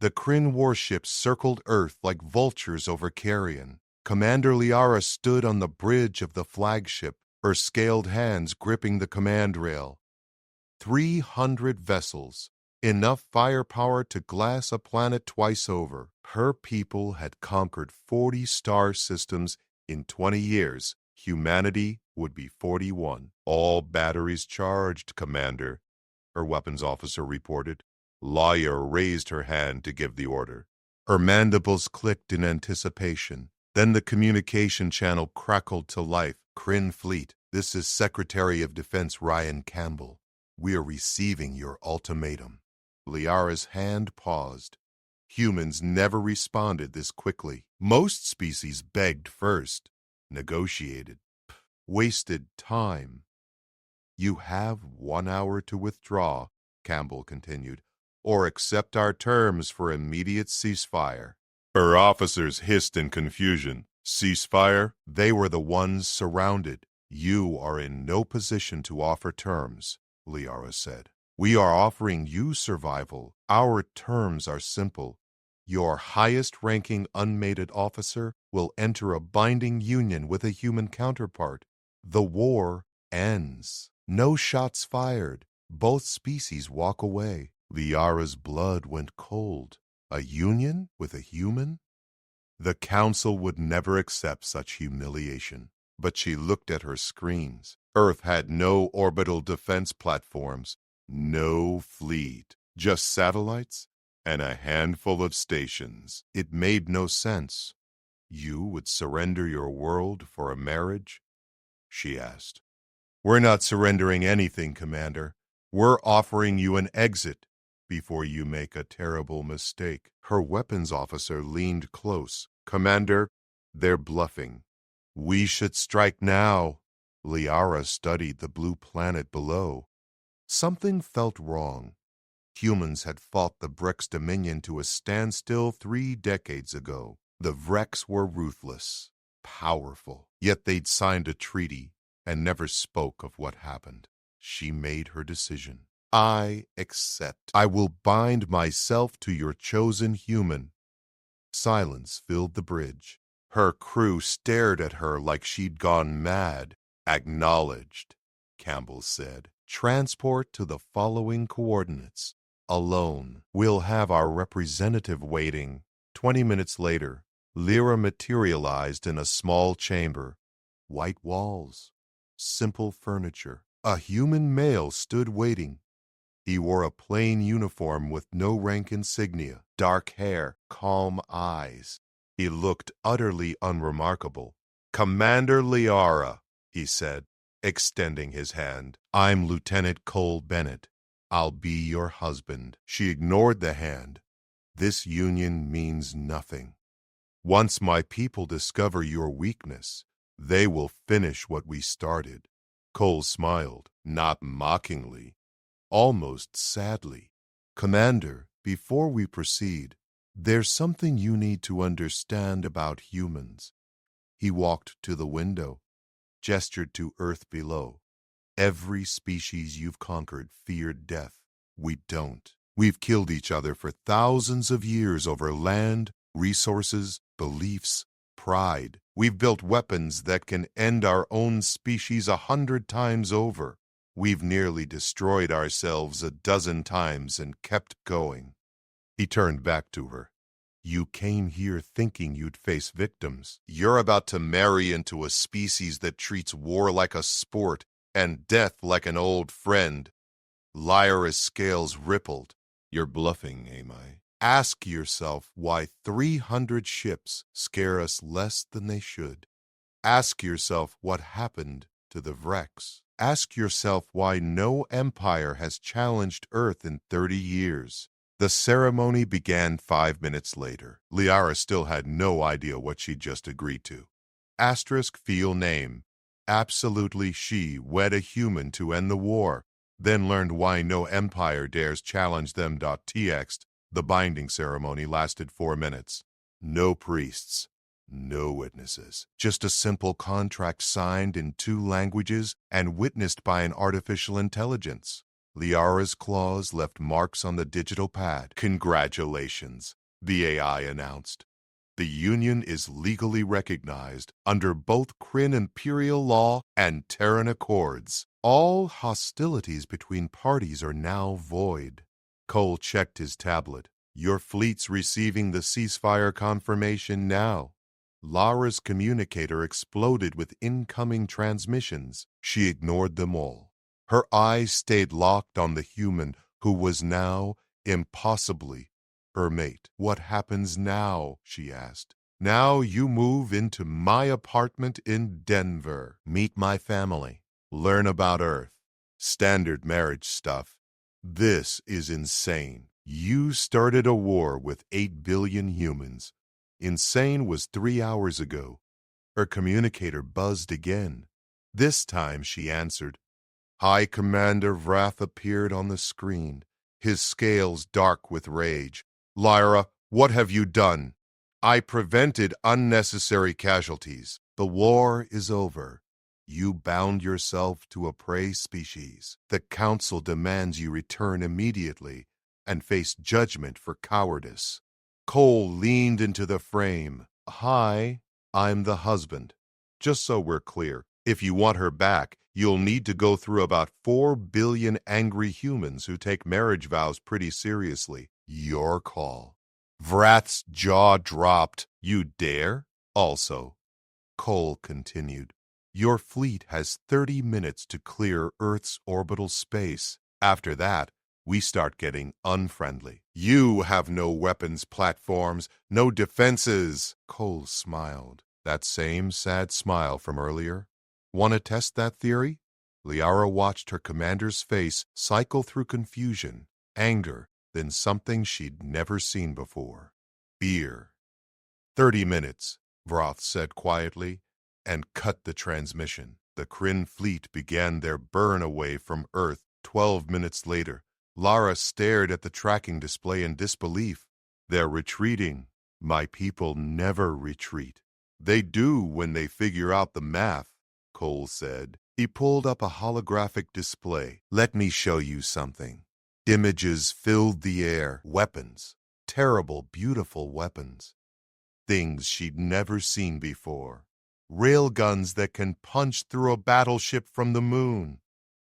The Kryn warships circled Earth like vultures over Carrion. Commander Liara stood on the bridge of the flagship, her scaled hands gripping the command rail. 300 vessels, enough firepower to glass a planet twice over. Her people had conquered 40 star systems in 20 years. Humanity would be 41. All batteries charged, Commander, her weapons officer reported. Lawyer raised her hand to give the order. Her mandibles clicked in anticipation. Then the communication channel crackled to life. Kryn Fleet, this is Secretary of Defense Ryan Campbell. We are receiving your ultimatum. Liara's hand paused. Humans never responded this quickly. Most species begged first, negotiated, wasted time. You have 1 hour to withdraw, Campbell continued, or accept our terms for immediate ceasefire. Her officers hissed in confusion. Ceasefire? They were the ones surrounded. You are in no position to offer terms, Liara said. We are offering you survival. Our terms are simple. Your highest-ranking unmated officer will enter a binding union with a human counterpart. The war ends. No shots fired. Both species walk away. Liara's blood went cold. A union with a human? The Council would never accept such humiliation. But she looked at her screens. Earth had no orbital defense platforms, no fleet, just satellites and a handful of stations. It made no sense. You would surrender your world for a marriage? She asked. We're not surrendering anything, Commander. We're offering you an exit before you make a terrible mistake. Her weapons officer leaned close. Commander, they're bluffing. We should strike now. Liara studied the blue planet below. Something felt wrong. Humans had fought the Vrex Dominion to a standstill 3 decades ago. The Vrex were ruthless, powerful, yet they'd signed a treaty and never spoke of what happened. She made her decision. I accept. I will bind myself to your chosen human. Silence filled the bridge. Her crew stared at her like she'd gone mad. Acknowledged, Campbell said. Transport to the following coordinates. Alone. We'll have our representative waiting. 20 minutes later, Lyra materialized in a small chamber. White walls. Simple furniture. A human male stood waiting. He wore a plain uniform with no rank insignia, dark hair, calm eyes. He looked utterly unremarkable. Commander Liara, he said, extending his hand. I'm Lieutenant Cole Bennett. I'll be your husband. She ignored the hand. This union means nothing. Once my people discover your weakness, they will finish what we started. Cole smiled, not mockingly, almost sadly. Commander, before we proceed, there's something you need to understand about humans. He walked to the window, gestured to Earth below. Every species you've conquered feared death. We don't. We've killed each other for thousands of years over land, resources, beliefs, pride. We've built weapons that can end our own species 100 times over. We've nearly destroyed ourselves 12 times and kept going. He turned back to her. You came here thinking you'd face victims. You're about to marry into a species that treats war like a sport and death like an old friend. Lyra's scales rippled. You're bluffing, am I? Ask yourself why 300 ships scare us less than they should. Ask yourself what happened to the Vrex. Ask yourself why no empire has challenged Earth in 30 years. The ceremony began 5 minutes later. Liara still had no idea what she'd just agreed to. Asterisk field name. Absolutely she wed a human to end the war, then learned why no empire dares challenge them. Txt. The binding ceremony lasted 4 minutes. No priests, no witnesses. Just a simple contract signed in 2 languages and witnessed by an artificial intelligence. Liara's claws left marks on the digital pad. "Congratulations," the AI announced. "The Union is legally recognized under both Kryn Imperial Law and Terran Accords. All hostilities between parties are now void." Cole checked his tablet. "Your fleet's receiving the ceasefire confirmation now." Lara's communicator exploded with incoming transmissions. She ignored them all. Her eyes stayed locked on the human who was now, impossibly, her mate. "What happens now?" she asked. "Now you move into my apartment in Denver. Meet my family. Learn about Earth. Standard marriage stuff. This is insane. You started a war with 8 billion humans. Insane was 3 hours ago." Her communicator buzzed again. This time she answered. High Commander Wrath appeared on the screen, his scales dark with rage. "Lyra, what have you done?" "I prevented unnecessary casualties. The war is over. You bound yourself to a prey species. The Council demands you return immediately and face judgment for cowardice." Cole leaned into the frame. "Hi, I'm the husband. Just so we're clear, if you want her back, you'll need to go through about 4 billion angry humans who take marriage vows pretty seriously. Your call." Vrath's jaw dropped. "You dare?" "Also," Cole continued, "your fleet has 30 minutes to clear Earth's orbital space. After that, we start getting unfriendly. You have no weapons platforms, no defenses." Cole smiled. That same sad smile from earlier. "Want to test that theory?" Liara watched her commander's face cycle through confusion, anger, then something she'd never seen before. Fear. 30 minutes, Vroth said quietly, and cut the transmission. The Kryn fleet began their burn away from Earth 12 minutes later. Lara stared at the tracking display in disbelief. "They're retreating." "My people never retreat. They do when they figure out the math," Cole said. He pulled up a holographic display. "Let me show you something." Images filled the air. Weapons. Terrible, beautiful weapons. Things she'd never seen before. Railguns that can punch through a battleship from the moon.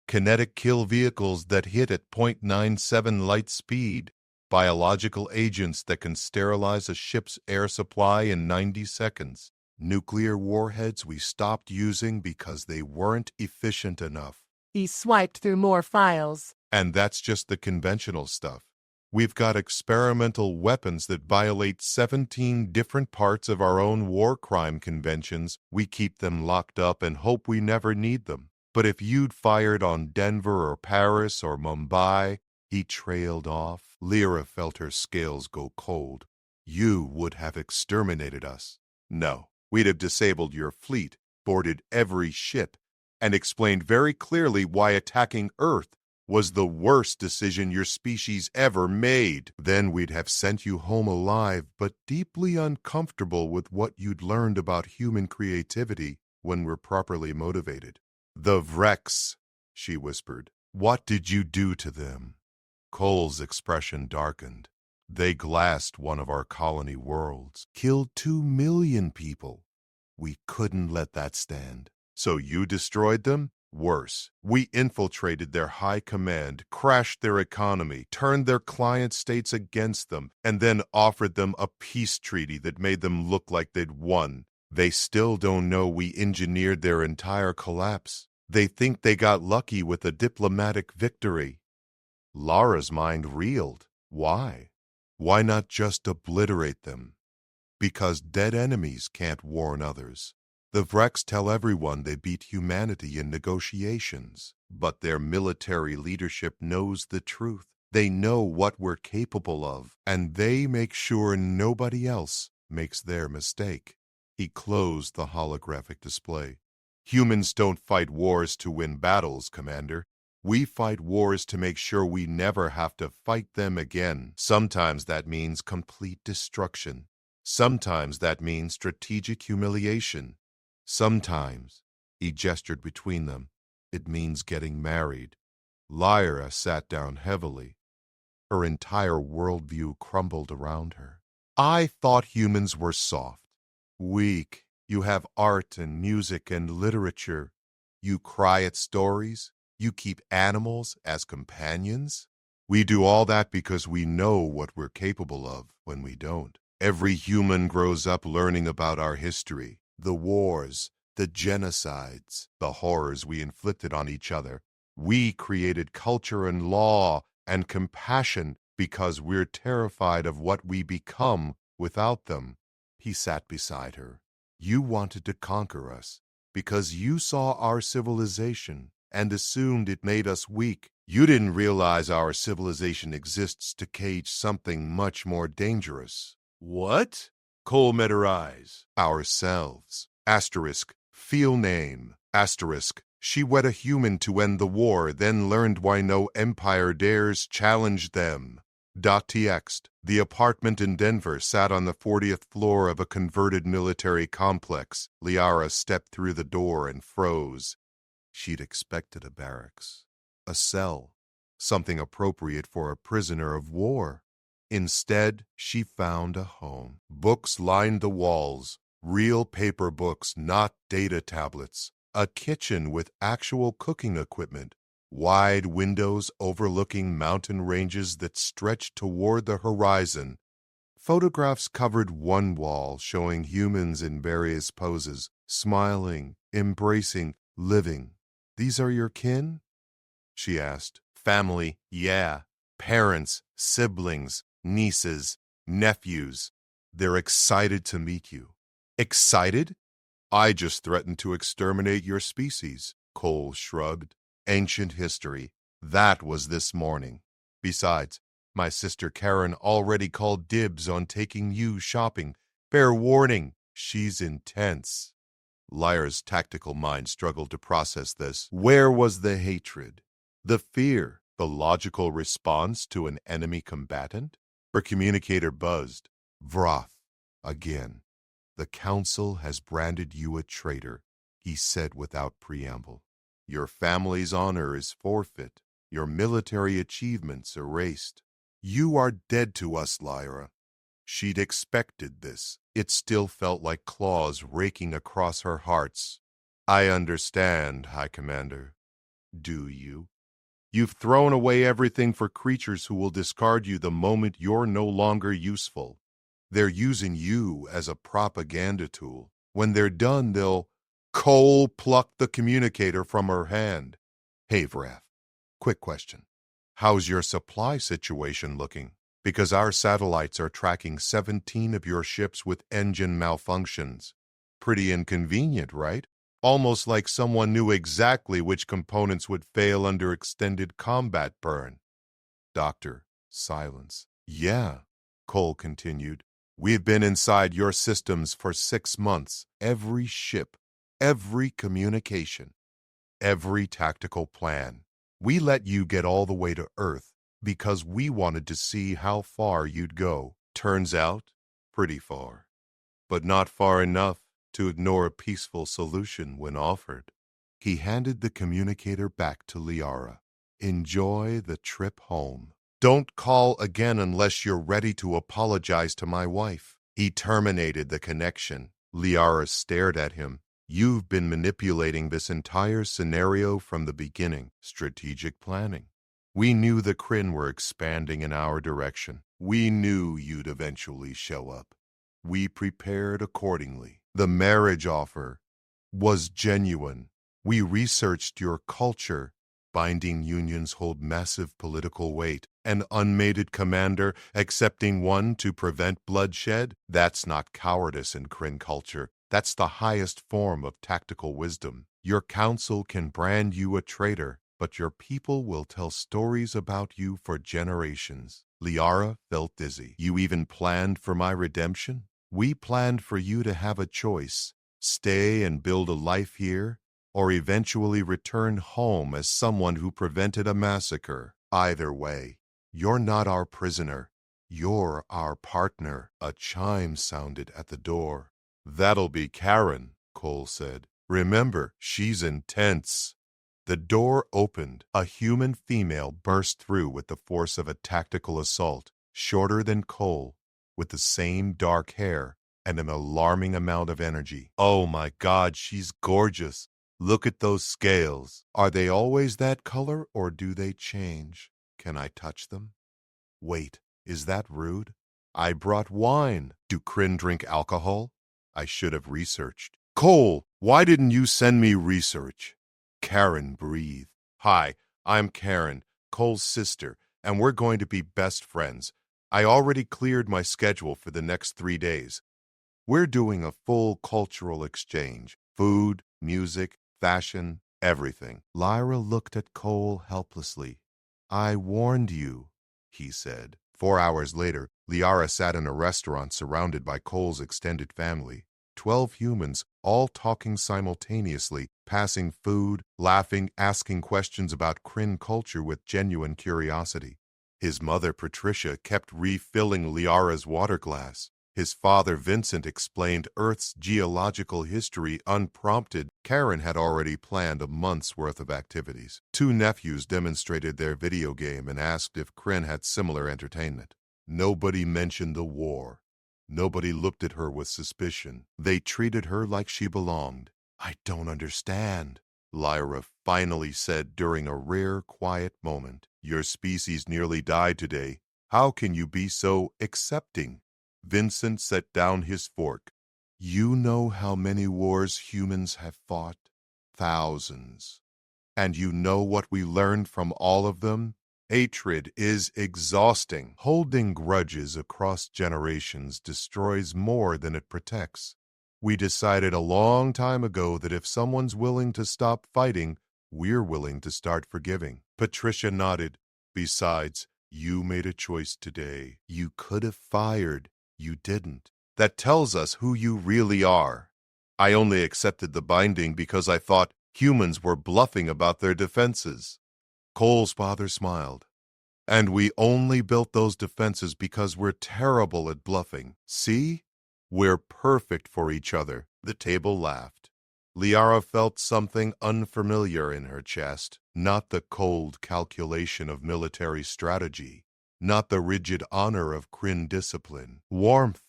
Kinetic kill vehicles that hit at .97 light speed. Biological agents that can sterilize a ship's air supply in 90 seconds. Nuclear warheads we stopped using because they weren't efficient enough. He swiped through more files. And that's just the conventional stuff. We've got experimental weapons that violate 17 different parts of our own war crime conventions. We keep them locked up and hope we never need them. But if you'd fired on Denver or Paris or Mumbai," he trailed off. Lyra felt her scales go cold. "You would have exterminated us." "No, we'd have disabled your fleet, boarded every ship, and explained very clearly why attacking Earth was the worst decision your species ever made. Then we'd have sent you home alive, but deeply uncomfortable with what you'd learned about human creativity when we're properly motivated." "The Vrex," she whispered. "What did you do to them?" Cole's expression darkened. "They glassed one of our colony worlds, killed 2 million people. We couldn't let that stand. So you destroyed them? Worse, we infiltrated their high command, crashed their economy, turned their client states against them, and then offered them a peace treaty that made them look like they'd won. They still don't know we engineered their entire collapse. They think they got lucky with a diplomatic victory." Lara's mind reeled. Why? Why not just obliterate them? Because dead enemies can't warn others. The Vrex tell everyone they beat humanity in negotiations, but their military leadership knows the truth. They know what we're capable of, and they make sure nobody else makes their mistake. He closed the holographic display. "Humans don't fight wars to win battles, Commander. We fight wars to make sure we never have to fight them again. Sometimes that means complete destruction. Sometimes that means strategic humiliation. Sometimes," he gestured between them, "it means getting married. Lyra sat down heavily. Her entire worldview crumbled around her. I thought humans were soft, weak. You have art and music and literature. You cry at stories. You keep animals as companions. We do all that because we know what we're capable of when we don't. Every human grows up learning about our history, the wars, the genocides, the horrors we inflicted on each other. We created culture and law and compassion because we're terrified of what we become without them. He sat beside her. You wanted to conquer us because you saw our civilization and assumed it made us weak. You didn't realize our civilization exists to cage something much more dangerous. What? Cole met her eyes. Ourselves. Asterisk. Feel name. Asterisk. She wed a human to end the war, then learned why no empire dares challenge them. .txt. The apartment in Denver sat on the 40th floor of a converted military complex. Liara stepped through the door and froze. She'd expected a barracks, a cell, something appropriate for a prisoner of war. Instead, she found a home. Books lined the walls, real paper books, not data tablets. A kitchen with actual cooking equipment. Wide windows overlooking mountain ranges that stretched toward the horizon. Photographs covered one wall showing humans in various poses, smiling, embracing, living. These are your kin? She asked. Family, yeah. Parents, siblings, nieces, nephews. They're excited to meet you. Excited? I just threatened to exterminate your species, Cole shrugged. Ancient history. That was this morning. Besides, my sister Karen already called dibs on taking you shopping. Fair warning, she's intense. Lyra's tactical mind struggled to process this. Where was the hatred? The fear? The logical response to an enemy combatant? Her communicator buzzed. Vroth. Again. The council has branded you a traitor, he said without preamble. Your family's honor is forfeit, your military achievements erased. You are dead to us, Lyra. She'd expected this. It still felt like claws raking across her hearts. I understand, High Commander. Do you? You've thrown away everything for creatures who will discard you the moment you're no longer useful. They're using you as a propaganda tool. When they're done, they'll... Cole plucked the communicator from her hand. Hey, Vrath, quick question. How's your supply situation looking? Because our satellites are tracking 17 of your ships with engine malfunctions. Pretty inconvenient, right? Almost like someone knew exactly which components would fail under extended combat burn. Doctor, silence. Yeah, Cole continued. We've been inside your systems for 6 months. Every ship, every communication, every tactical plan. We let you get all the way to Earth because we wanted to see how far you'd go. Turns out, pretty far. But not far enough to ignore a peaceful solution when offered. He handed the communicator back to Liara. Enjoy the trip home. Don't call again unless you're ready to apologize to my wife. He terminated the connection. Liara stared at him. You've been manipulating this entire scenario from the beginning. Strategic planning. We knew the Kryn were expanding in our direction. We knew you'd eventually show up. We prepared accordingly. The marriage offer was genuine. We researched your culture. Binding unions hold massive political weight. An unmated commander accepting one to prevent bloodshed? That's not cowardice in Kryn culture. That's the highest form of tactical wisdom. Your council can brand you a traitor, but your people will tell stories about you for generations. Liara felt dizzy. You even planned for my redemption? We planned for you to have a choice. Stay and build a life here, or eventually return home as someone who prevented a massacre. Either way, you're not our prisoner. You're our partner. A chime sounded at the door. That'll be Karen, Cole said. Remember, she's intense. The door opened. A human female burst through with the force of a tactical assault, shorter than Cole, with the same dark hair and an alarming amount of energy. Oh my God, she's gorgeous. Look at those scales. Are they always that color or do they change? Can I touch them? Wait, is that rude? I brought wine. Do Kryn drink alcohol? I should have researched. Cole, why didn't you send me research? Karen breathed. Hi, I'm Karen, Cole's sister, and we're going to be best friends. I already cleared my schedule for the next 3 days. We're doing a full cultural exchange. Food, music, fashion, everything. Lyra looked at Cole helplessly. I warned you, he said. 4 hours later, Liara sat in a restaurant surrounded by Cole's extended family. 12 humans, all talking simultaneously, passing food, laughing, asking questions about Kryn culture with genuine curiosity. His mother, Patricia, kept refilling Liara's water glass. His father, Vincent, explained Earth's geological history unprompted. Karen had already planned a month's worth of activities. 2 nephews demonstrated their video game and asked if Kryn had similar entertainment. Nobody mentioned the war. Nobody looked at her with suspicion. They treated her like she belonged. I don't understand, Lyra finally said during a rare, quiet moment. Your species nearly died today. How can you be so accepting? Vincent set down his fork. You know how many wars humans have fought? Thousands. And you know what we learned from all of them? Hatred is exhausting. Holding grudges across generations destroys more than it protects. We decided a long time ago that if someone's willing to stop fighting, we're willing to start forgiving. Patricia nodded. Besides, you made a choice today. You could have fired. You didn't. That tells us who you really are. I only accepted the binding because I thought humans were bluffing about their defenses. Cole's father smiled. And we only built those defenses because we're terrible at bluffing. See? We're perfect for each other. The table laughed. Liara felt something unfamiliar in her chest, not the cold calculation of military strategy, not the rigid honor of Kryn discipline. Warmth.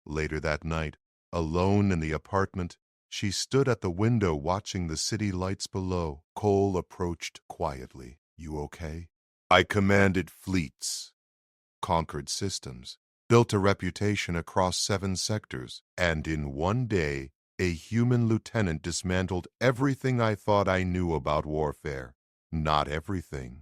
Later that night, alone in the apartment, she stood at the window watching the city lights below. Cole approached quietly. You okay? I commanded fleets, conquered systems, built a reputation across 7 sectors, and in one day, a human lieutenant dismantled everything I thought I knew about warfare. Not everything.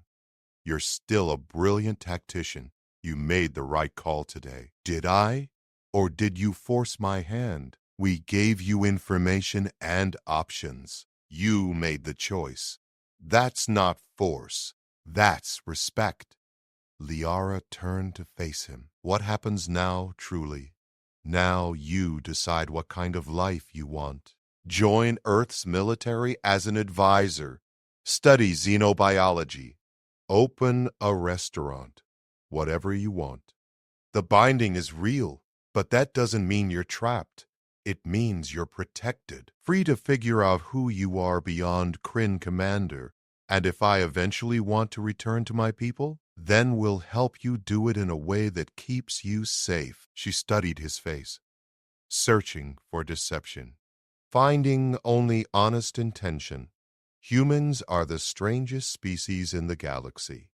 You're still a brilliant tactician. You made the right call today. Did I? Or did you force my hand? We gave you information and options. You made the choice. That's not force. That's respect. Liara turned to face him. What happens now, truly? Now you decide what kind of life you want. Join Earth's military as an advisor. Study xenobiology. Open a restaurant. Whatever you want. The binding is real, but that doesn't mean you're trapped. It means you're protected, free to figure out who you are beyond Kryn Commander. And if I eventually want to return to my people, then we'll help you do it in a way that keeps you safe. She studied his face, searching for deception, finding only honest intention. Humans are the strangest species in the galaxy.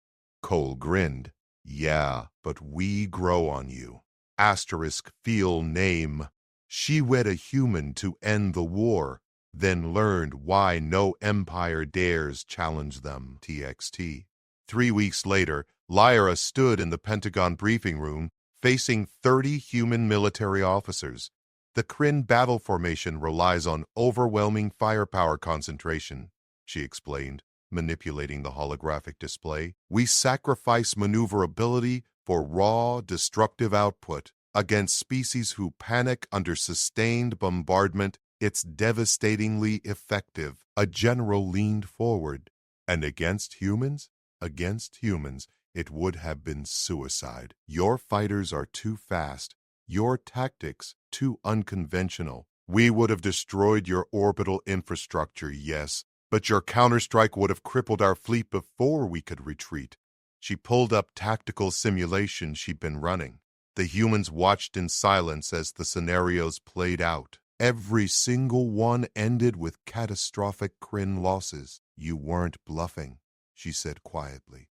Cole grinned. Yeah, but we grow on you. Asterisk field name. She wed a human to end the war, then learned why no empire dares challenge them. TXT. 3 weeks later, Lyra stood in the Pentagon briefing room facing 30 human military officers. The Kryn battle formation relies on overwhelming firepower concentration, she explained, manipulating the holographic display. We sacrifice maneuverability for raw, destructive output. Against species who panic under sustained bombardment, it's devastatingly effective. A general leaned forward. And against humans? Against humans, it would have been suicide. Your fighters are too fast. Your tactics too unconventional. We would have destroyed your orbital infrastructure, yes, But your counterstrike would have crippled our fleet before we could retreat. She pulled up tactical simulations she'd been running. The humans watched in silence as the scenarios played out. Every single one ended with catastrophic Kryn losses. You weren't bluffing, she said quietly.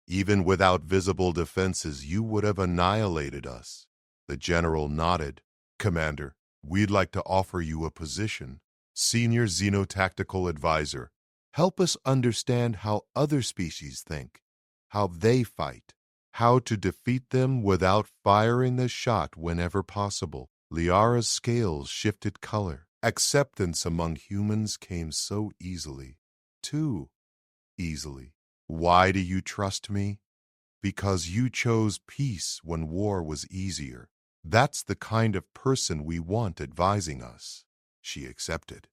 Even without visible defenses, you would have annihilated us. The general nodded. Commander, we'd like to offer you a position. Senior Xenotactical Advisor. Help us understand how other species think, how they fight, how to defeat them without firing the shot whenever possible. Liara's scales shifted color. Acceptance among humans came so easily. Too easily. Why do you trust me? Because you chose peace when war was easier. That's the kind of person we want advising us. She accepted.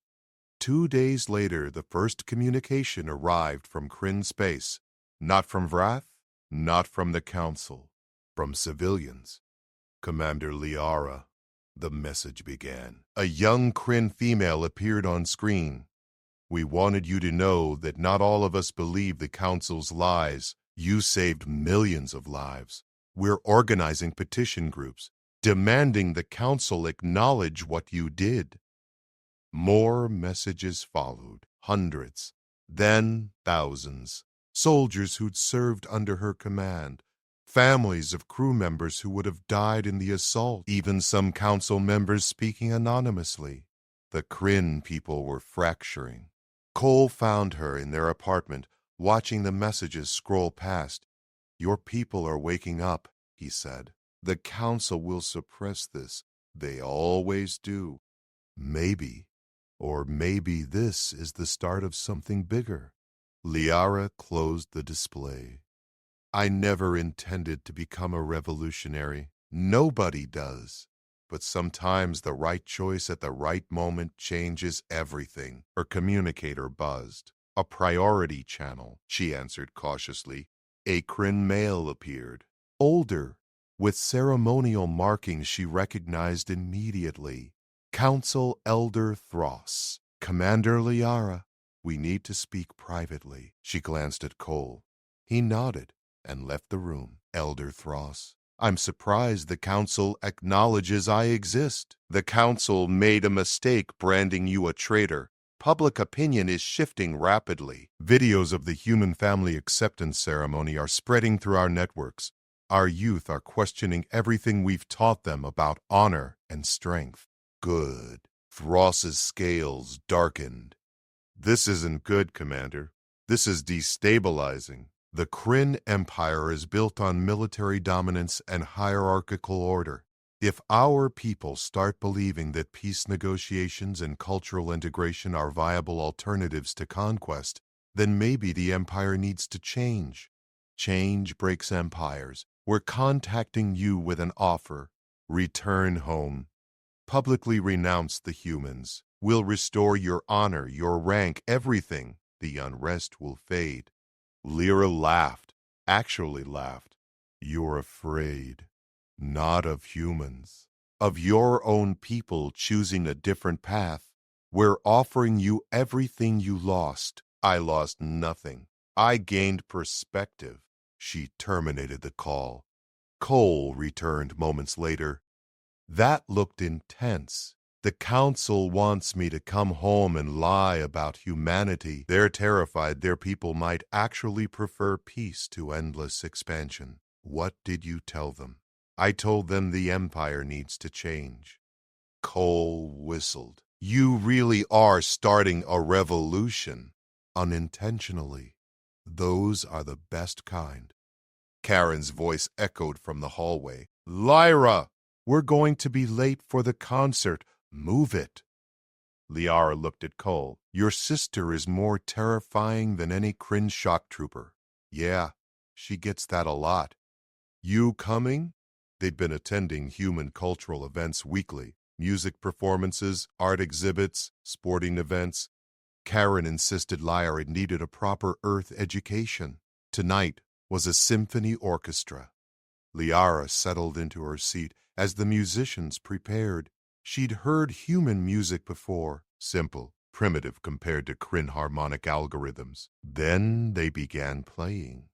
2 days later, the first communication arrived from Kryn space. Not from Vrath, not from the Council, from civilians. Commander Liara, the message began. A young Kryn female appeared on screen. We wanted you to know that not all of us believe the Council's lies. You saved millions of lives. We're organizing petition groups, demanding the Council acknowledge what you did. More messages followed, hundreds, then thousands. Soldiers who'd served under her command, families of crew members who would have died in the assault, even some council members speaking anonymously. The Kryn people were fracturing. Cole found her in their apartment, watching the messages scroll past. Your people are waking up, he said. The council will suppress this. They always do. Maybe, or maybe this is the start of something bigger. Liara closed the display. I never intended to become a revolutionary. Nobody does. But sometimes the right choice at the right moment changes everything. Her communicator buzzed. A priority channel, she answered cautiously. A Kryn male appeared. Older, with ceremonial markings she recognized immediately. Council Elder Thross. Commander Liara, we need to speak privately. She glanced at Cole. He nodded and left the room. Elder Thross, I'm surprised the Council acknowledges I exist. The Council made a mistake branding you a traitor. Public opinion is shifting rapidly. Videos of the human family acceptance ceremony are spreading through our networks. Our youth are questioning everything we've taught them about honor and strength. Good. Thross's scales darkened. This isn't good, Commander. This is destabilizing. The Kryn Empire is built on military dominance and hierarchical order. If our people start believing that peace negotiations and cultural integration are viable alternatives to conquest, then maybe the empire needs to change. Change breaks empires. We're contacting you with an offer. Return home. Publicly renounce the humans. We'll restore your honor, your rank, everything. The unrest will fade. Lyra laughed, actually laughed. You're afraid. Not of humans. Of your own people choosing a different path. We're offering you everything you lost. I lost nothing. I gained perspective. She terminated the call. Cole returned moments later. That looked intense. The Council wants me to come home and lie about humanity. They're terrified their people might actually prefer peace to endless expansion. What did you tell them? I told them the Empire needs to change. Cole whistled. You really are starting a revolution. Unintentionally. Those are the best kind. Karen's voice echoed from the hallway. Lyra! We're going to be late for the concert. Move it. Liara looked at Cole. Your sister is more terrifying than any Kryn shock trooper. Yeah, she gets that a lot. You coming? They'd been attending human cultural events weekly. Music performances, art exhibits, sporting events. Karen insisted Lyra needed a proper Earth education. Tonight was a symphony orchestra. Liara settled into her seat as the musicians prepared. She'd heard human music before, simple, primitive compared to Kryn harmonic algorithms. Then they began playing.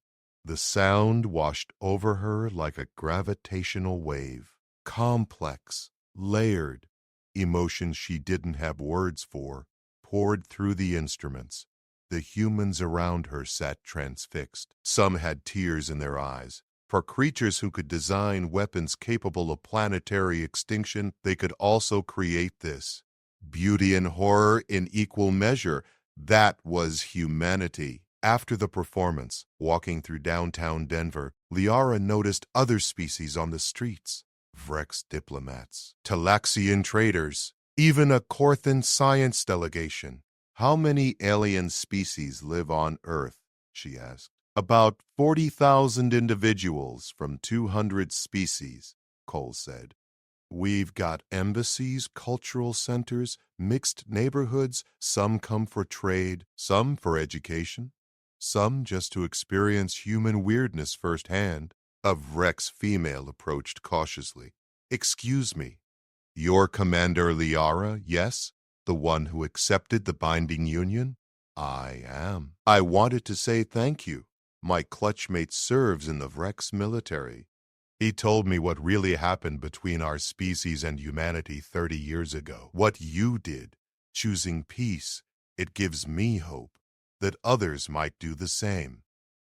The sound washed over her like a gravitational wave, complex, layered. Emotions she didn't have words for poured through the instruments. The humans around her sat transfixed. Some had tears in their eyes. For creatures who could design weapons capable of planetary extinction, they could also create this. Beauty and horror in equal measure. That was humanity. After the performance, walking through downtown Denver, Liara noticed other species on the streets. Vrex diplomats, Talaxian traders, even a Corthan science delegation. "How many alien species live on Earth?" she asked. "About 40,000 individuals from 200 species," Cole said. "We've got embassies, cultural centers, mixed neighborhoods. Some come for trade, some for education, some just to experience human weirdness firsthand." A Vrex female approached cautiously. "Excuse me, you're Commander Liara, yes? The one who accepted the binding union?" "I am. I wanted to say thank you. My clutchmate serves in the Vrex military. He told me what really happened between our species and humanity 30 years ago. What you did, choosing peace, it gives me hope that others might do the same."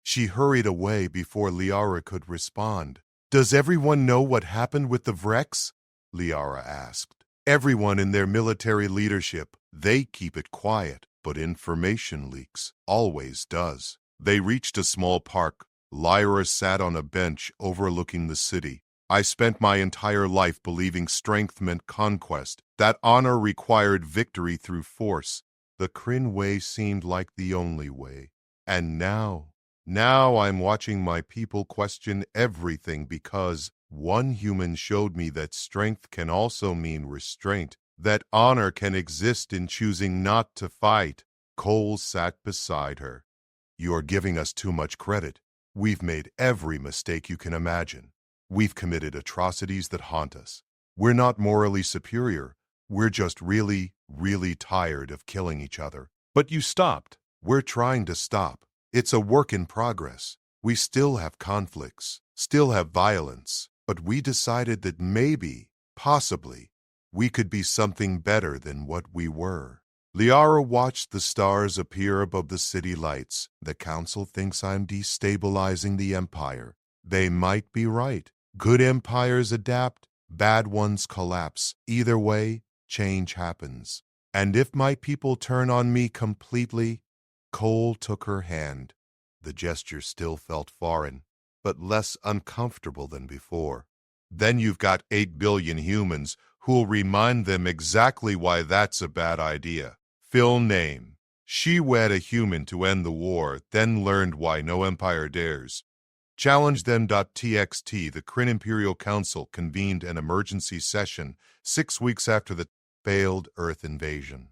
She hurried away before Liara could respond. "Does everyone know what happened with the Vrex?" Liara asked. "Everyone in their military leadership. They keep it quiet, but information leaks. Always does." They reached a small park. Lyra sat on a bench overlooking the city. "I spent my entire life believing strength meant conquest, that honor required victory through force. The Kryn way seemed like the only way. And now I'm watching my people question everything because one human showed me that strength can also mean restraint, that honor can exist in choosing not to fight." Cole sat beside her. "You're giving us too much credit. We've made every mistake you can imagine. We've committed atrocities that haunt us. We're not morally superior. We're just really, really tired of killing each other. But you stopped. We're trying to stop. It's a work in progress. We still have conflicts, still have violence, but we decided that maybe, possibly, we could be something better than what we were." Liara watched the stars appear above the city lights. "The council thinks I'm destabilizing the empire. They might be right. Good empires adapt, bad ones collapse. Either way, change happens. And if my people turn on me completely—" Cole took her hand. The gesture still felt foreign, but less uncomfortable than before. "Then you've got 8 billion humans who'll remind them exactly why that's a bad idea. Fill name. She wed a human to end the war, then learned why no empire dares. Challenge them.txt. The Kryn Imperial Council convened an emergency session 6 weeks after the failed Earth invasion."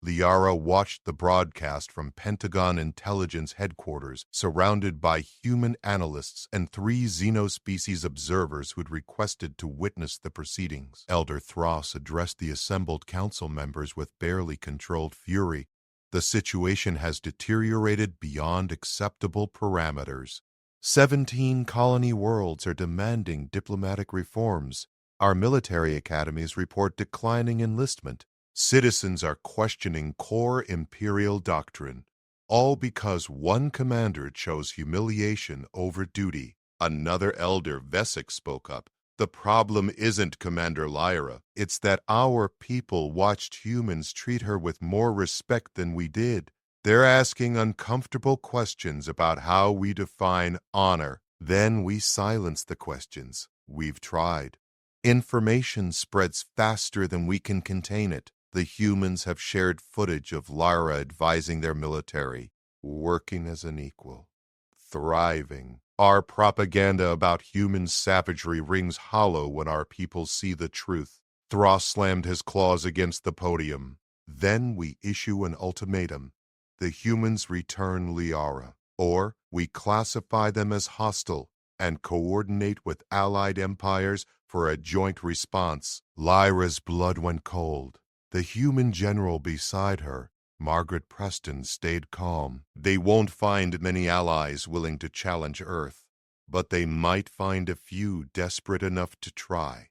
Liara watched the broadcast from Pentagon Intelligence Headquarters, surrounded by human analysts and 3 xenospecies observers who'd requested to witness the proceedings. Elder Thross addressed the assembled council members with barely controlled fury. "The situation has deteriorated beyond acceptable parameters. 17 colony worlds are demanding diplomatic reforms. Our military academies report declining enlistment. Citizens are questioning core imperial doctrine, all because one commander chose humiliation over duty." Another elder, Vesic, spoke up. "The problem isn't Commander Lyra. It's that our people watched humans treat her with more respect than we did. They're asking uncomfortable questions about how we define honor. Then we silence the questions. We've tried. Information spreads faster than we can contain it. The humans have shared footage of Lyra advising their military, working as an equal, thriving. Our propaganda about human savagery rings hollow when our people see the truth." Thross slammed his claws against the podium. "Then we issue an ultimatum. The humans return Liara, or we classify them as hostile and coordinate with allied empires for a joint response." Lyra's blood went cold. The human general beside her, Margaret Preston, stayed calm. They won't find many allies willing to challenge Earth, but they might find a few desperate enough to try.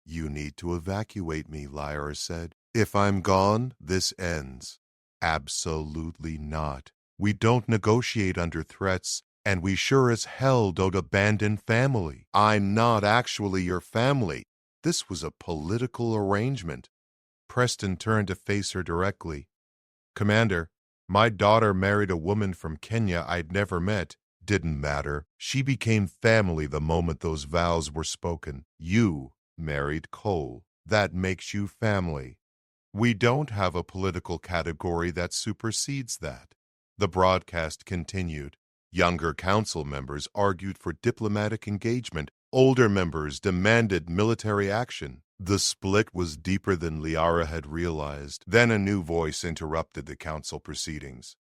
You need to evacuate me, Lyra said. If I'm gone, this ends. Absolutely not. We don't negotiate under threats, and we sure as hell don't abandon family. I'm not actually your family. This was a political arrangement. Preston turned to face her directly. Commander, my daughter married a woman from Kenya I'd never met. Didn't matter. She became family the moment those vows were spoken. You married Cole. That makes you family. We don't have a political category that supersedes that. The broadcast continued. Younger council members argued for diplomatic engagement. Older members demanded military action. The split was deeper than Liara had realized. Then a new voice interrupted the council proceedings.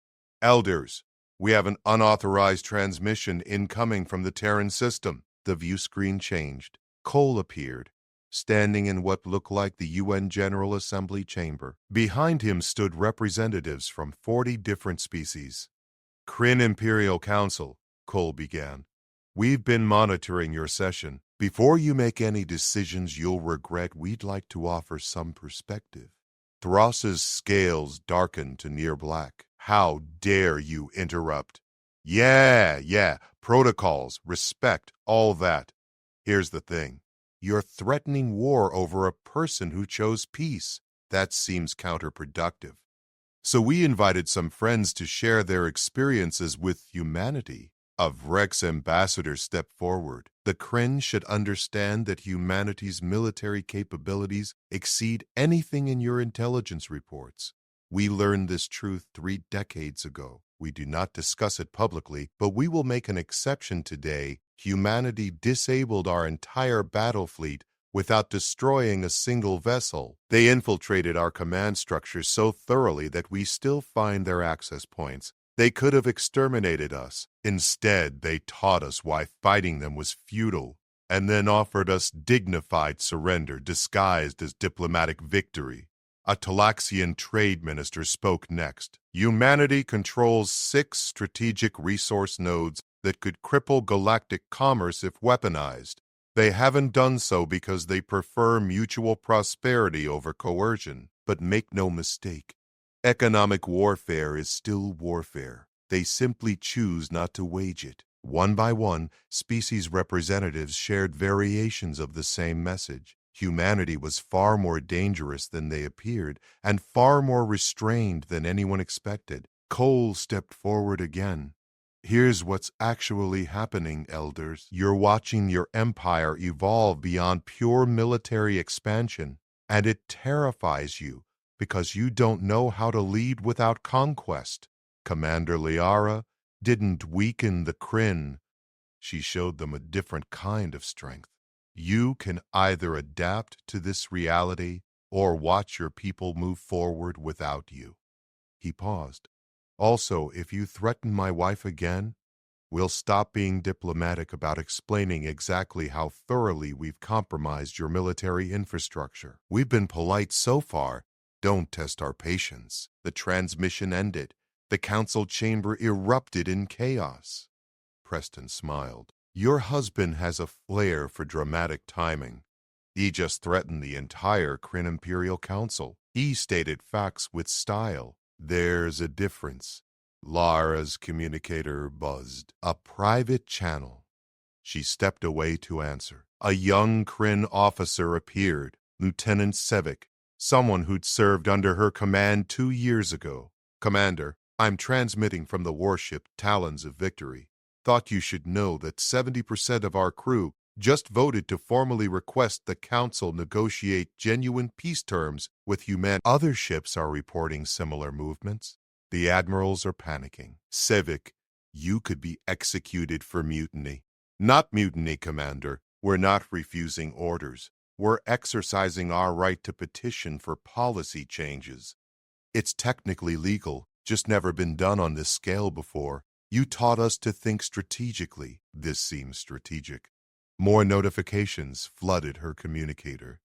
Elders, we have an unauthorized transmission incoming from the Terran system. The view screen changed. Cole appeared, standing in what looked like the UN General Assembly chamber. Behind him stood representatives from 40 different species. Kryn Imperial Council, Cole began. We've been monitoring your session. Before you make any decisions you'll regret, we'd like to offer some perspective. Thross's scales darkened to near black. How dare you interrupt? Yeah, protocols, respect, all that. Here's the thing. You're threatening war over a person who chose peace. That seems counterproductive. So we invited some friends to share their experiences with humanity. A Vrex ambassador stepped forward. The Kryn should understand that humanity's military capabilities exceed anything in your intelligence reports. We learned this truth 3 decades ago. We do not discuss it publicly, but we will make an exception today. Humanity disabled our entire battle fleet without destroying a single vessel. They infiltrated our command structure so thoroughly that we still find their access points. They could have exterminated us. Instead, they taught us why fighting them was futile, and then offered us dignified surrender disguised as diplomatic victory. A Talaxian trade minister spoke next. Humanity controls 6 strategic resource nodes that could cripple galactic commerce if weaponized. They haven't done so because they prefer mutual prosperity over coercion. But make no mistake, economic warfare is still warfare. They simply choose not to wage it. One by one, species representatives shared variations of the same message. Humanity was far more dangerous than they appeared, and far more restrained than anyone expected. Cole stepped forward again. Here's what's actually happening, elders. You're watching your empire evolve beyond pure military expansion, and it terrifies you because you don't know how to lead without conquest. Commander Liara didn't weaken the Kryn. She showed them a different kind of strength. You can either adapt to this reality or watch your people move forward without you. He paused. Also, if you threaten my wife again, we'll stop being diplomatic about explaining exactly how thoroughly we've compromised your military infrastructure. We've been polite so far. Don't test our patience. The transmission ended. The council chamber erupted in chaos. Preston smiled. Your husband has a flair for dramatic timing. He just threatened the entire Kryn Imperial Council. He stated facts with style. There's a difference. Lara's communicator buzzed. A private channel. She stepped away to answer. A young Kryn officer appeared, Lieutenant Sevik, someone who'd served under her command 2 years ago. Commander, I'm transmitting from the warship Talons of Victory. Thought you should know that 70% of our crew just voted to formally request the Council negotiate genuine peace terms with humanity. Other ships are reporting similar movements. The admirals are panicking. Sevik, you could be executed for mutiny. Not mutiny, Commander. We're not refusing orders. We're exercising our right to petition for policy changes. It's technically legal, just never been done on this scale before. You taught us to think strategically. This seems strategic. More notifications flooded her communicator.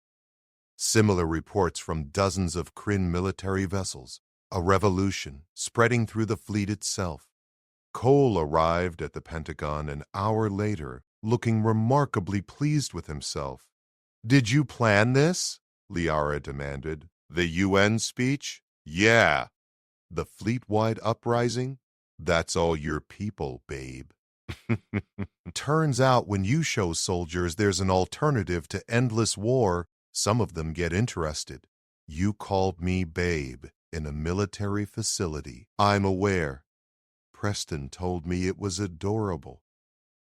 Similar reports from dozens of Kryn military vessels. A revolution spreading through the fleet itself. Cole arrived at the Pentagon an hour later, looking remarkably pleased with himself. "Did you plan this?" Liara demanded. "The UN speech? Yeah. The fleet-wide uprising? That's all your people, babe." Turns out when you show soldiers there's an alternative to endless war, some of them get interested. You called me babe in a military facility. I'm aware. Preston told me it was adorable.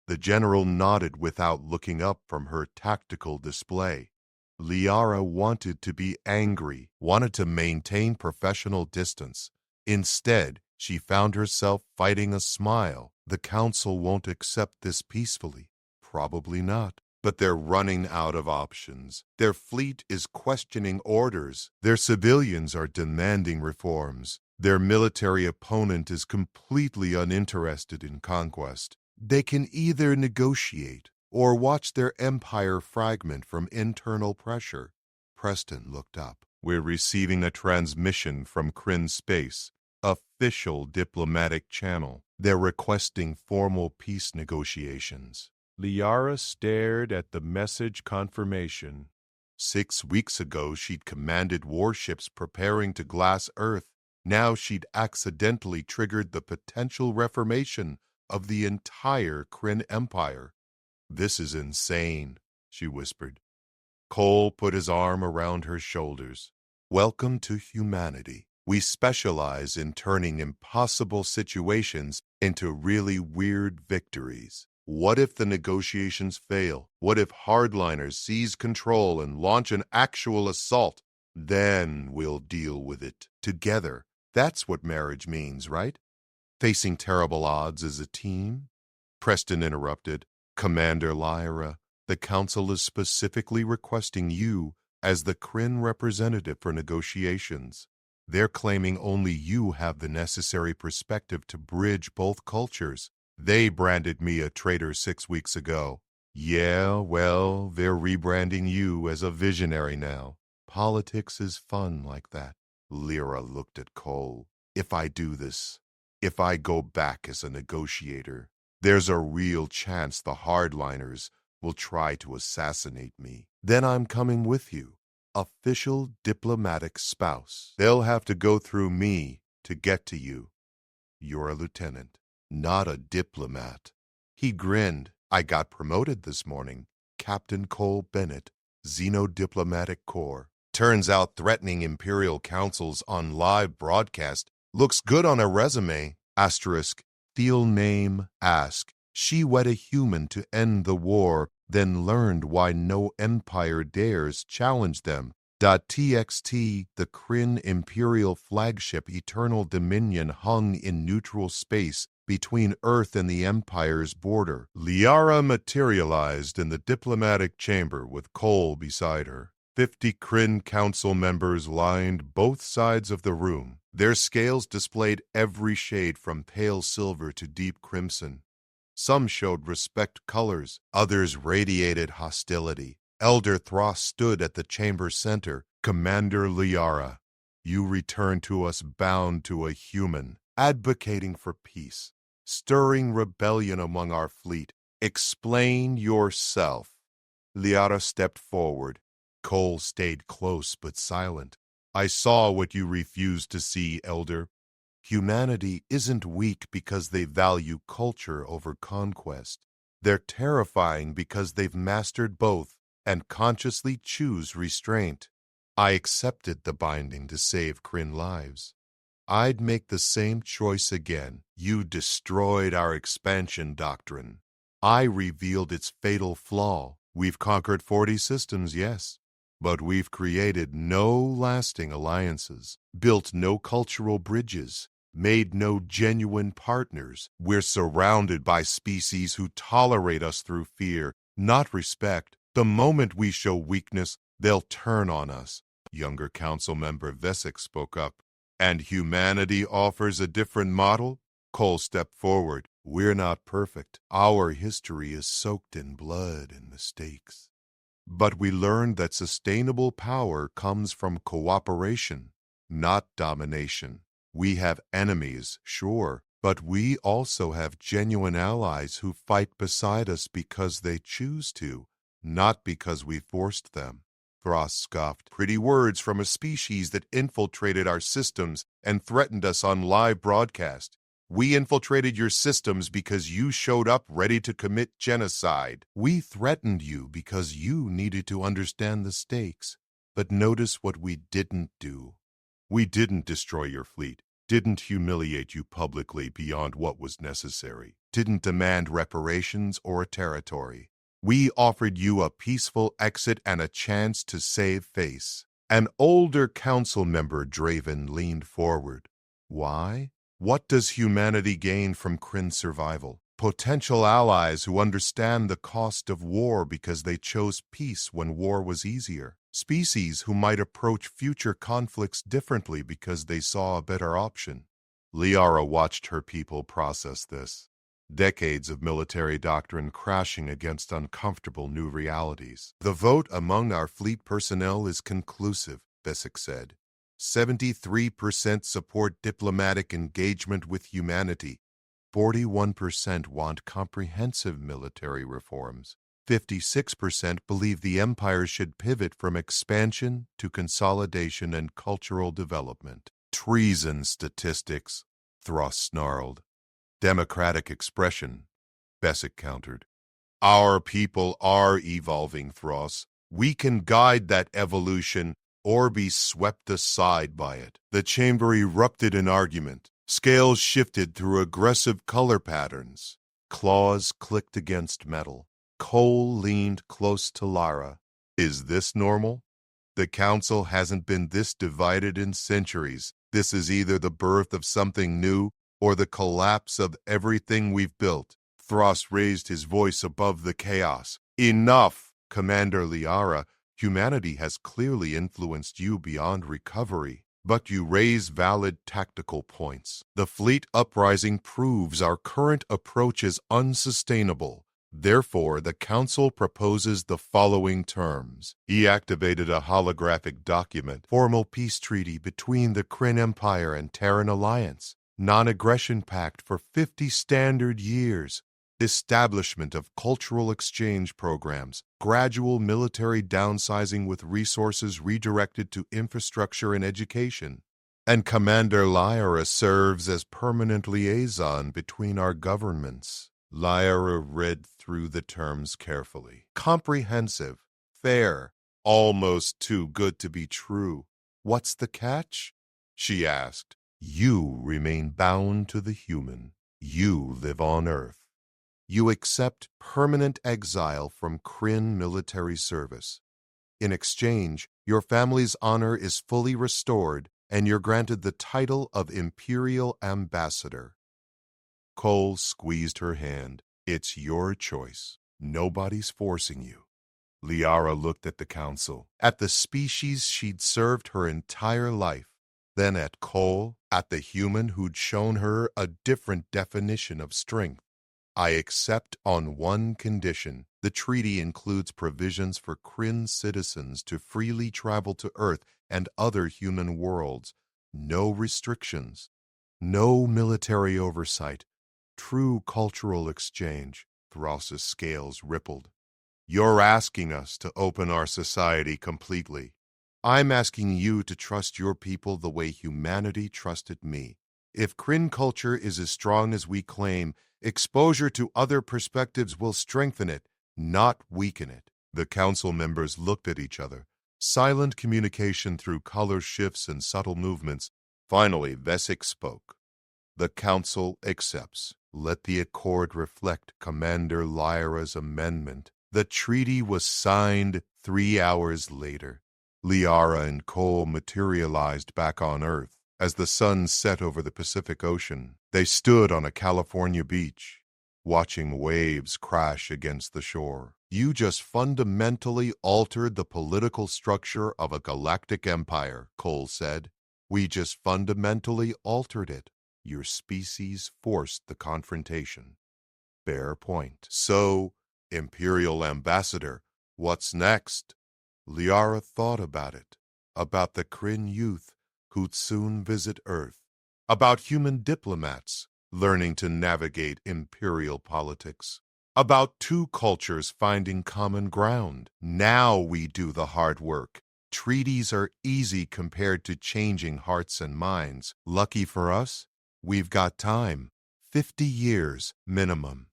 The general nodded without looking up from her tactical display. Liara wanted to be angry, wanted to maintain professional distance. Instead, she found herself fighting a smile. The council won't accept this peacefully. Probably not. But they're running out of options. Their fleet is questioning orders. Their civilians are demanding reforms. Their military opponent is completely uninterested in conquest. They can either negotiate or watch their empire fragment from internal pressure. Preston looked up. "We're receiving a transmission from Kryn Space, official diplomatic channel. They're requesting formal peace negotiations." Liara stared at the message confirmation. 6 weeks ago, she'd commanded warships preparing to glass Earth. Now she'd accidentally triggered the potential reformation of the entire Kryn Empire. "This is insane," she whispered. Cole put his arm around her shoulders. "Welcome to humanity. We specialize in turning impossible situations into really weird victories. What if the negotiations fail? What if hardliners seize control and launch an actual assault? Then we'll deal with it together. That's what marriage means, right? Facing terrible odds as a team?" Preston interrupted. "Commander Lyra, the Council is specifically requesting you as the Kryn representative for negotiations. They're claiming only you have the necessary perspective to bridge both cultures. They branded me a traitor 6 weeks ago. Yeah, well, they're rebranding you as a visionary now. Politics is fun like that." Lyra looked at Cole. "If I do this, if I go back as a negotiator, there's a real chance the hardliners will try to assassinate me. Then I'm coming with you. Official diplomatic spouse. They'll have to go through me to get to you. You're a lieutenant, not a diplomat." He grinned. "I got promoted this morning. Captain Cole Bennett, Xeno Diplomatic Corps. Turns out threatening Imperial councils on live broadcast looks good on a resume. Asterisk, field name, ask. She wed a human to end the war, then learned why no empire dares challenge them. .txt, the Kryn Imperial flagship Eternal Dominion hung in neutral space between Earth and the Empire's border." Liara materialized in the diplomatic chamber with Cole beside her. 50 Kryn Council members lined both sides of the room. Their scales displayed every shade from pale silver to deep crimson. Some showed respect colors, others radiated hostility. Elder Thross stood at the chamber's center. "Commander Liara, you return to us bound to a human, advocating for peace, stirring rebellion among our fleet. Explain yourself." Liara stepped forward. Cole stayed close but silent. "I saw what you refused to see, Elder. Humanity isn't weak because they value culture over conquest. They're terrifying because they've mastered both and consciously choose restraint. I accepted the binding to save Kryn lives. I'd make the same choice again. You destroyed our expansion doctrine. I revealed its fatal flaw. We've conquered 40 systems, yes, but we've created no lasting alliances, built no cultural bridges, made no genuine partners. We're surrounded by species who tolerate us through fear, not respect. The moment we show weakness, they'll turn on us." Younger council member Vesic spoke up. "And humanity offers a different model?" Cole stepped forward. "We're not perfect. Our history is soaked in blood and mistakes. But we learned that sustainable power comes from cooperation, not domination. We have enemies, sure, but we also have genuine allies who fight beside us because they choose to, not because we forced them. Thros scoffed. Pretty words from a species that infiltrated our systems and threatened us on live broadcast. We infiltrated your systems because you showed up ready to commit genocide. We threatened you because you needed to understand the stakes. But notice what we didn't do. We didn't destroy your fleet, didn't humiliate you publicly beyond what was necessary, didn't demand reparations or a territory. We offered you a peaceful exit and a chance to save face. An older council member, Draven, leaned forward. Why? What does humanity gain from Kryn's survival? Potential allies who understand the cost of war because they chose peace when war was easier. Species who might approach future conflicts differently because they saw a better option. Liara watched her people process this. Decades of military doctrine crashing against uncomfortable new realities. The vote among our fleet personnel is conclusive, Besic said. 73% support diplomatic engagement with humanity. 41% want comprehensive military reforms. 56% believe the empire should pivot from expansion to consolidation and cultural development. Treason statistics, Thros snarled. Democratic expression, Besic countered. Our people are evolving, Thros. We can guide that evolution or be swept aside by it. The chamber erupted in argument. Scales shifted through aggressive color patterns. Claws clicked against metal. Cole leaned close to Lara. Is this normal? The council hasn't been this divided in centuries. This is either the birth of something new or the collapse of everything we've built. Thros raised his voice above the chaos. Enough, Commander Liara. Humanity has clearly influenced you beyond recovery, but you raise valid tactical points. The fleet uprising proves our current approach is unsustainable. Therefore, the Council proposes the following terms. He activated a holographic document, formal peace treaty between the Kryn Empire and Terran Alliance, non-aggression pact for 50 standard years, establishment of cultural exchange programs, gradual military downsizing with resources redirected to infrastructure and education, and Commander Lyra serves as permanent liaison between our governments. Lyra read through the terms carefully. Comprehensive, fair, almost too good to be true. What's the catch? She asked. You remain bound to the human. You live on Earth. You accept permanent exile from Kryn military service. In exchange, your family's honor is fully restored and you're granted the title of Imperial Ambassador. Cole squeezed her hand. It's your choice. Nobody's forcing you. Liara looked at the council, at the species she'd served her entire life, then at Cole, at the human who'd shown her a different definition of strength. I accept on one condition. The treaty includes provisions for Kryn citizens to freely travel to Earth and other human worlds. No restrictions. No military oversight. True cultural exchange. Thros's scales rippled. You're asking us to open our society completely. I'm asking you to trust your people the way humanity trusted me. If Kryn culture is as strong as we claim, exposure to other perspectives will strengthen it, not weaken it. The council members looked at each other. Silent communication through color shifts and subtle movements. Finally, Besic spoke. The council accepts. Let the accord reflect Commander Lyra's amendment. The treaty was signed 3 hours later. Liara and Cole materialized back on Earth. As the sun set over the Pacific Ocean, they stood on a California beach, watching waves crash against the shore. You just fundamentally altered the political structure of a galactic empire, Cole said. We just fundamentally altered it. Your species forced the confrontation. Fair point. So, Imperial Ambassador, What's next? Liara thought about it, about the Kryn youth who'd soon visit Earth, about human diplomats learning to navigate imperial politics, about two cultures finding common ground. Now we do the hard work. Treaties are easy compared to changing hearts and minds. Lucky for us, we've got time. 50 years minimum.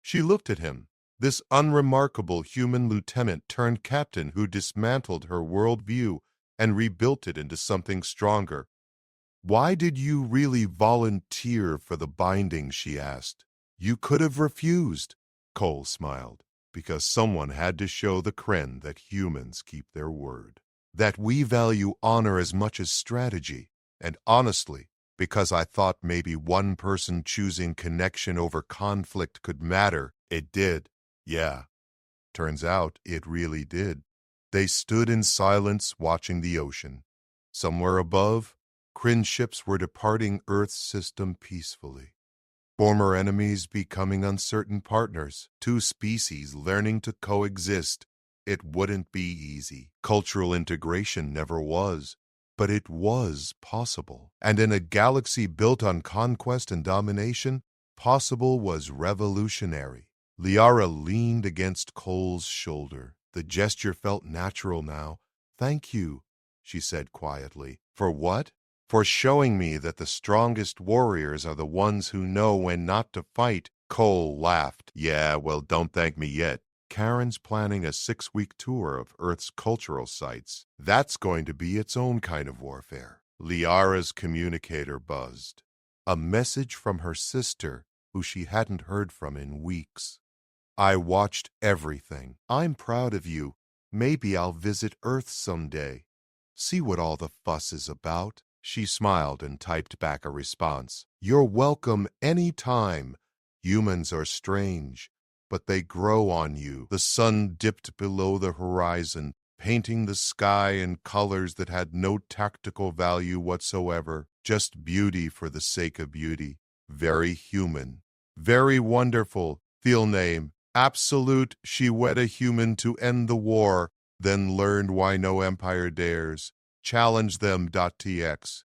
She looked at him, this unremarkable human lieutenant turned captain who dismantled her worldview and rebuilt it into something stronger. Why did you really volunteer for the binding, she asked. You could have refused. Cole smiled, because someone had to show the Kryn that humans keep their word, that we value honor as much as strategy, and honestly, because I thought maybe one person choosing connection over conflict could matter, it did. Yeah, turns out it really did. They stood in silence watching the ocean. Somewhere above, Kryn ships were departing Earth's system peacefully. Former enemies becoming uncertain partners, two species learning to coexist. It wouldn't be easy. Cultural integration never was, but it was possible. And in a galaxy built on conquest and domination, possible was revolutionary. Liara leaned against Cole's shoulder. The gesture felt natural now. Thank you, she said quietly. For what? For showing me that the strongest warriors are the ones who know when not to fight. Cole laughed. Yeah, well, don't thank me yet. Karen's planning a 6-week tour of Earth's cultural sites. That's going to be its own kind of warfare. Liara's communicator buzzed. A message from her sister, who she hadn't heard from in weeks. I watched everything. I'm proud of you. Maybe I'll visit Earth someday. See what all the fuss is about. She smiled and typed back a response. You're welcome any time. Humans are strange, but they grow on you. The sun dipped below the horizon, painting the sky in colors that had no tactical value whatsoever, just beauty for the sake of beauty. Very human. Very wonderful. Field name. Absolute. She wed a human to end the war, then learned why no empire dares. Challenge them.tx.